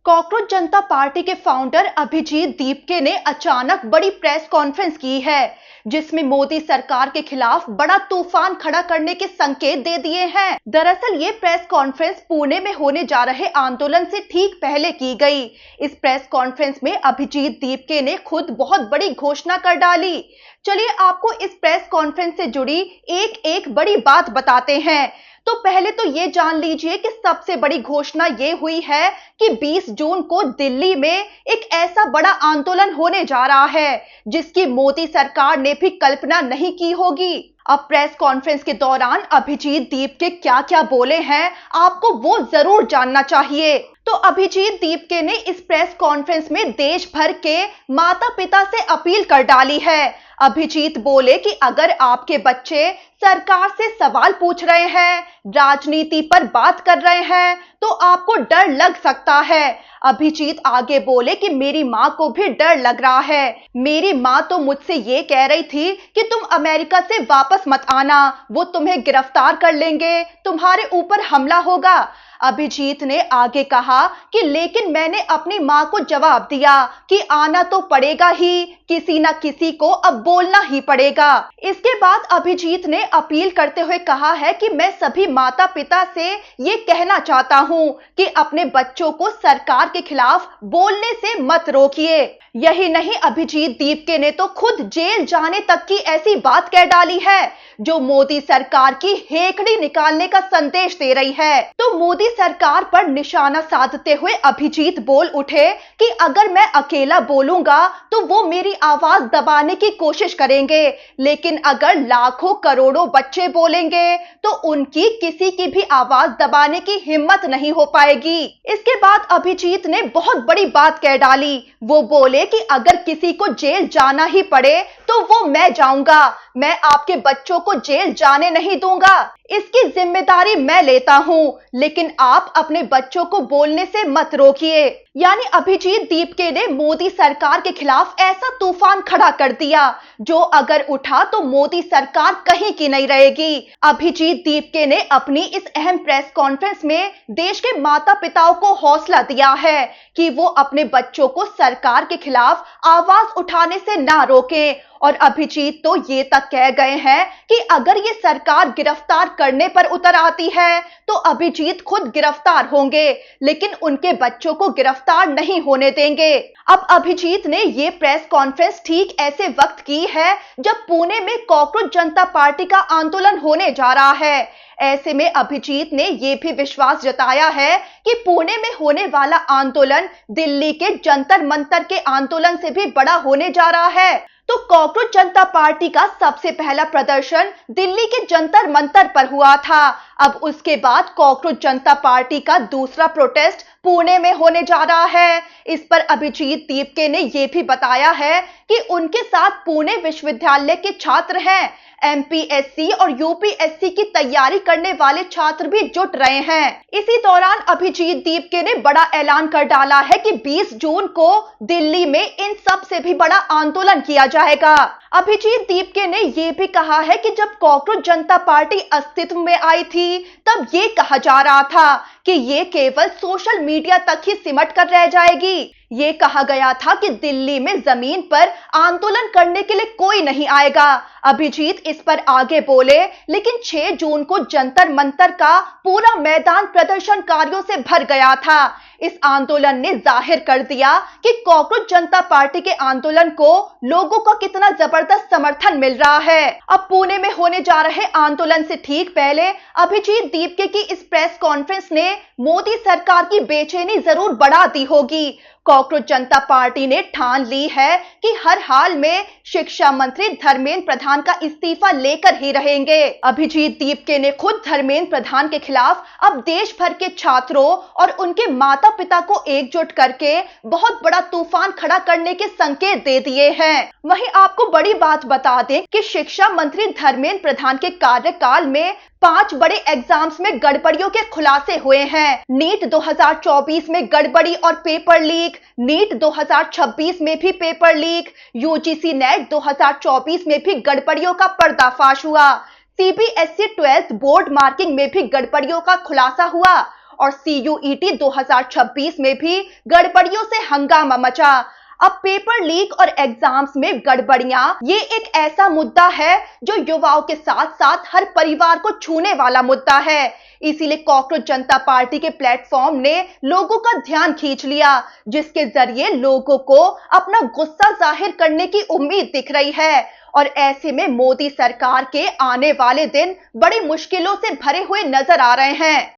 Cockroach जनता party के founder Abhijit Dipke ने अचानक बड़ी प्रेस कॉन्फ्रेंस की है, जिसमें मोदी सरकार के खिलाफ बड़ा तूफान खड़ा करने के संकेत दे दिए हैं। दरअसल ये प्रेस कॉन्फ्रेंस पुणे में होने जा रहे आंदोलन से ठीक पहले की गई। इस प्रेस कॉन्फ्रेंस में अभिजीत दीपके ने खुद बहुत बड़ी घोषणा कर डाली। चलिए आपको इस प्रेस कॉन्फ्रेंस से जुड़ी एक एक बड़ी बात बताते हैं। तो पहले तो ये जान लीजिए कि सबसे बड़ी घोषणा ये हुई है कि 20 जून को दिल्ली में एक ऐसा बड़ा आंदोलन होने जा रहा है जिसकी मोदी सरकार ने भी कल्पना नहीं की होगी। अब प्रेस कॉन्फ्रेंस के दौरान अभिजीत दीपके क्या-क्या बोले हैं, आपको वो जरूर जानना चाहिए। तो अभिजीत दीपके ने इस प्रेस कॉन्फ्रेंस में देश भर के माता-पिता से अपील कर डाली है। अभिजीत बोले कि अगर आपके बच्चे सरकार से सवाल पूछ रहे हैं, राजनीति पर बात कर रहे हैं, तो आपको डर लग सकता है। अभिजीत आगे बोले कि मेरी माँ को भी डर लग रहा है। मेरी माँ तो मुझसे ये कह रही थी कि तुम अमेरिका से वापस मत आना, वो तुम्हें गिरफ्तार कर लेंगे, तुम्हारे ऊपर हमला होगा। अभिजीत ने आगे कहा कि लेकिन मैंने अपनी माँ को जवाब दिया कि आना तो पड़ेगा ही, किसी न किसी को अब बोलना ही पड़ेगा। इसके बाद अभिजीत ने अपील करते हुए कहा है कि मैं सभी माता पिता से ये कहना चाहता हूँ कि अपने बच्चों को सरकार के खिलाफ बोलने से मत रोकिए। यही नहीं, अभिजीत दीपके ने तो खुद जेल जाने तक की ऐसी बात कह डाली है जो मोदी सरकार की हेकड़ी निकालने का संदेश दे रही है। तो मोदी सरकार पर निशाना साधते हुए अभिजीत बोल उठे कि अगर मैं अकेला बोलूंगा तो वो मेरी आवाज दबाने की कोशिश करेंगे, लेकिन अगर लाखों करोड़ों बच्चे बोलेंगे तो उनकी किसी की भी आवाज दबाने की हिम्मत नहीं हो पाएगी। इसके बाद अभिजीत ने बहुत बड़ी बात कह डाली। वो बोले कि अगर किसी को जेल जाना ही पड़े तो वो मैं जाऊंगा, मैं आपके बच्चों को जेल जाने नहीं दूंगा, इसकी जिम्मेदारी मैं लेता हूं, लेकिन आप अपने बच्चों को बोलने से मत रोकिए। यानी अभिजीत दीपके ने मोदी सरकार के खिलाफ ऐसा तूफान खड़ा कर दिया जो अगर उठा तो मोदी सरकार कहीं की नहीं रहेगी। अभिजीत दीपके ने अपनी इस अहम प्रेस कॉन्फ्रेंस में देश के माता पिताओं को हौसला दिया है कि वो अपने बच्चों को सरकार के खिलाफ आवाज उठाने से ना रोकें। और अभिजीत तो ये तक कह गए हैं कि अगर ये सरकार गिरफ्तार करने पर उतर आती है तो अभिजीत खुद गिरफ्तार होंगे, लेकिन उनके बच्चों को गिरफ्तार नहीं होने देंगे। अब अभिजीत ने ये प्रेस कॉन्फ्रेंस ठीक ऐसे वक्त की है जब पुणे में कॉकरोच जनता पार्टी का आंदोलन होने जा रहा है। ऐसे में अभिजीत ने ये भी विश्वास जताया है कि पुणे में होने वाला आंदोलन दिल्ली के जंतर मंतर के आंदोलन से भी बड़ा होने जा रहा है। तो कॉकरोच जनता पार्टी का सबसे पहला प्रदर्शन दिल्ली के जंतर मंतर पर हुआ था। अब उसके बाद कॉकरोच जनता पार्टी का दूसरा प्रोटेस्ट पुणे में होने जा रहा है। इस पर अभिजीत दीपके ने यह भी बताया है कि उनके साथ पुणे विश्वविद्यालय के छात्र हैं। एमपीएससी और यूपीएससी की तैयारी करने वाले छात्र भी जुट रहे हैं। इसी दौरान अभिजीत दीपके ने बड़ा ऐलान कर डाला है कि 20 जून को दिल्ली में इन सब से भी बड़ा आंदोलन किया जाएगा। अभिजीत दीपके ने यह भी कहा है कि जब कॉकरोच जनता पार्टी अस्तित्व में आई थी तब ये कहा जा रहा था कि ये केवल सोशल मीडिया तक ही सिमट कर रह जाएगी। ये कहा गया था कि दिल्ली में जमीन पर आंदोलन करने के लिए कोई नहीं आएगा। अभिजीत इस पर आगे बोले, लेकिन 6 जून को जंतर मंतर का पूरा मैदान प्रदर्शनकारियों से भर गया था। इस आंदोलन ने जाहिर कर दिया कि कॉकरोच जनता पार्टी के आंदोलन को लोगों का कितना जबरदस्त समर्थन मिल रहा है। अब पुणे में होने जा रहे आंदोलन से ठीक पहले अभिजीत दीपके की इस प्रेस कॉन्फ्रेंस ने मोदी सरकार की बेचैनी जरूर बढ़ा दी होगी। कॉकरोच जनता पार्टी ने ठान ली है कि हर हाल में शिक्षा मंत्री धर्मेंद्र प्रधान का इस्तीफा लेकर ही रहेंगे। अभिजीत दीपके ने खुद धर्मेंद्र प्रधान के खिलाफ अब देश भर के छात्रों और उनके माता पिता को एकजुट करके बहुत बड़ा तूफान खड़ा करने के संकेत दे दिए हैं। वहीं आपको बड़ी बात बता दें कि शिक्षा मंत्री धर्मेंद्र प्रधान के कार्यकाल में 5 बड़े एग्जाम्स में गड़बड़ियों के खुलासे हुए हैं। नीट 2024 में गड़बड़ी और पेपर लीक, नीट 2026 में भी पेपर लीक, यूजीसी नेट 2024 में भी गड़बड़ियों का पर्दाफाश हुआ, सीबीएसई 12th बोर्ड मार्किंग में भी गड़बड़ियों का खुलासा हुआ और CUET 2026 में भी गड़बड़ियों से हंगामा मचा। अब पेपर लीक और एग्जाम्स में गड़बड़ियां ये एक ऐसा मुद्दा है जो युवाओं के साथ साथ हर परिवार को छूने वाला मुद्दा है। इसीलिए कॉकरोच जनता पार्टी के प्लेटफॉर्म ने लोगों का ध्यान खींच लिया, जिसके जरिए लोगों को अपना गुस्सा जाहिर करने की उम्मीद दिख रही है। और ऐसे में मोदी सरकार के आने वाले दिन बड़ी मुश्किलों से भरे हुए नजर आ रहे हैं।